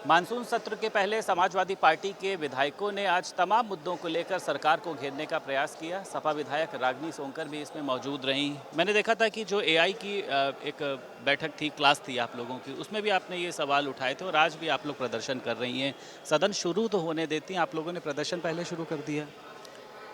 Monsoon सत्र के पहले समाजवादी पार्टी के विधायकों ने आज तमाम मुद्दों को लेकर सरकार को घेरने का प्रयास किया। सपा विधायक रागिनी सोंकर भी इसमें मौजूद रहीं। मैंने देखा था कि जो एआई की एक बैठक थी, क्लास थी आप लोगों की, उसमें भी आपने ये सवाल उठाए थे और आज भी आप लोग प्रदर्शन कर रही हैं। सदन शुरू तो होने देती हैं, आप लोगों ने प्रदर्शन पहले शुरू कर दिया।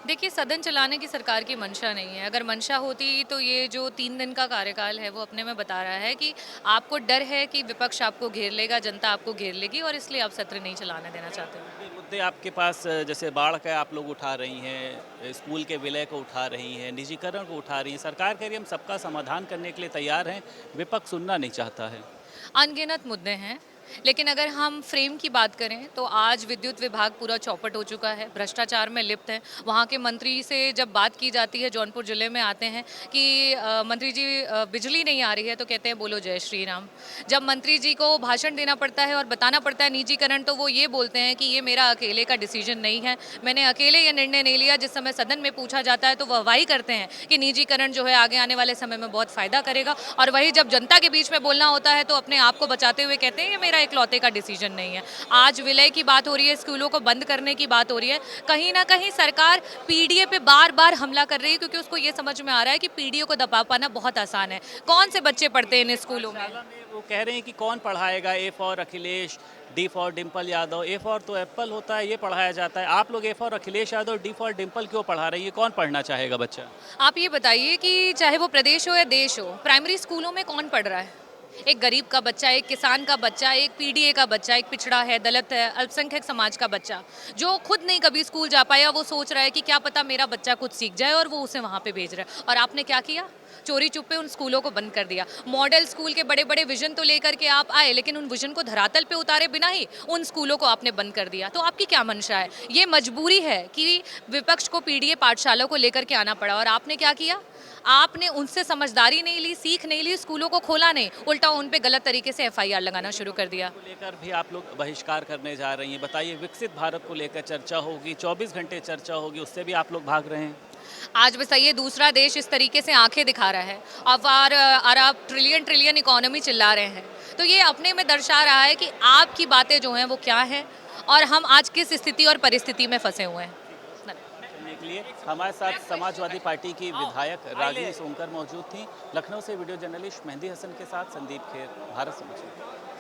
देखिए, सदन चलाने की सरकार की मंशा नहीं है। अगर मंशा होती तो ये जो 3 दिन का कार्यकाल है वो अपने में बता रहा है कि आपको डर है कि विपक्ष आपको घेर लेगा, जनता आपको घेर लेगी और इसलिए आप सत्र नहीं चलाने देना चाहते हो। ये मुद्दे आपके पास जैसे बाढ़ का आप लोग उठा रही हैं, स्कूल के विलय को उठा रही हैं, निजीकरण को उठा रही हैं। सरकार कह रही है हम सबका समाधान करने के लिए तैयार हैं, विपक्ष सुनना नहीं चाहता है। अनगिनत मुद्दे हैं, लेकिन अगर हम फ्रेम की बात करें तो आज विद्युत विभाग पूरा चौपट हो चुका है, भ्रष्टाचार में लिप्त है। वहाँ के मंत्री से जब बात की जाती है, जौनपुर जिले में आते हैं कि मंत्री जी बिजली नहीं आ रही है तो कहते हैं बोलो जय श्री राम। जब मंत्री जी को भाषण देना पड़ता है और बताना पड़ता है निजीकरण, तो वो ये बोलते हैं कि ये मेरा अकेले का डिसीजन नहीं है, मैंने अकेले ये निर्णय नहीं लिया। जिस समय सदन में पूछा जाता है तो वह वाही करते हैं कि निजीकरण जो है आगे आने वाले समय में बहुत फायदा करेगा, और वही जब जनता के बीच में बोलना होता है तो अपने आप को बचाते हुए कहते हैं ये मेरा इकलौते का डिसीजन नहीं है। आज विलय की बात हो रही है, स्कूलों को बंद करने की बात हो रही है। कहीं ना कहीं सरकार पीडीए पे बार बार हमला कर रही है, क्योंकि उसको ये समझ में आ रहा है कि पीडीए को दबा पाना बहुत आसान है। कौन से बच्चे पढ़ते हैं इन स्कूलों में? शाला में वो कह रहे हैं कि कौन पढ़ाएगा, A for Akhilesh, D for Dimple Yadav. A for तो एप्पल होता है, ये पढ़ाया जाता है। आप लोग A for Akhilesh Yadav, D for Dimple क्यों पढ़ा रही है? कौन पढ़ना चाहेगा बच्चा? आप ये बताइए कि चाहे वो प्रदेश हो या देश हो, प्राइमरी स्कूलों में कौन पढ़ रहा है? एक गरीब का बच्चा, एक किसान का बच्चा, एक पीडीए का बच्चा, एक पिछड़ा है, दलित है, अल्पसंख्यक समाज का बच्चा, जो खुद नहीं कभी स्कूल जा पाया, वो सोच रहा है कि क्या पता मेरा बच्चा कुछ सीख जाए, और वो उसे वहाँ पे भेज रहा है। और आपने क्या किया? चोरी चुप्पे उन स्कूलों को बंद कर दिया। मॉडल स्कूल के बड़े बड़े विजन तो लेकर के आप आए, लेकिन उन विजन को धरातल पे उतारे बिना ही उन स्कूलों को आपने बंद कर दिया। तो आपकी क्या मंशा है? ये मजबूरी है कि विपक्ष को पीडीए पाठशाला को लेकर के आना पड़ा, और आपने क्या किया? आपने उनसे समझदारी नहीं ली, सीख नहीं ली, स्कूलों को खोला नहीं, उल्टा उन पे गलत तरीके से एफआईआर लगाना शुरू कर दिया। को लेकर भी आप लोग बहिष्कार करने जा रही हैं। बताइए, विकसित भारत को लेकर चर्चा होगी, 24 घंटे चर्चा होगी, उससे भी आप लोग भाग रहे हैं। आज बताइए, दूसरा देश इस तरीके से आंखें दिखा रहा है, और आप ट्रिलियन ट्रिलियन इकोनॉमी चिल्ला रहे हैं, तो ये अपने में दर्शा रहा है कि आपकी बातें जो हैं वो क्या हैं, और हम आज किस स्थिति और परिस्थिति में फंसे हुए हैं। करने के लिए हमारे साथ समाजवादी पार्टी की विधायक रागिनी सोंकर मौजूद थी। लखनऊ से वीडियो जर्नलिस्ट मेहंदी हसन के साथ संदीप खेर, भारत समाचार।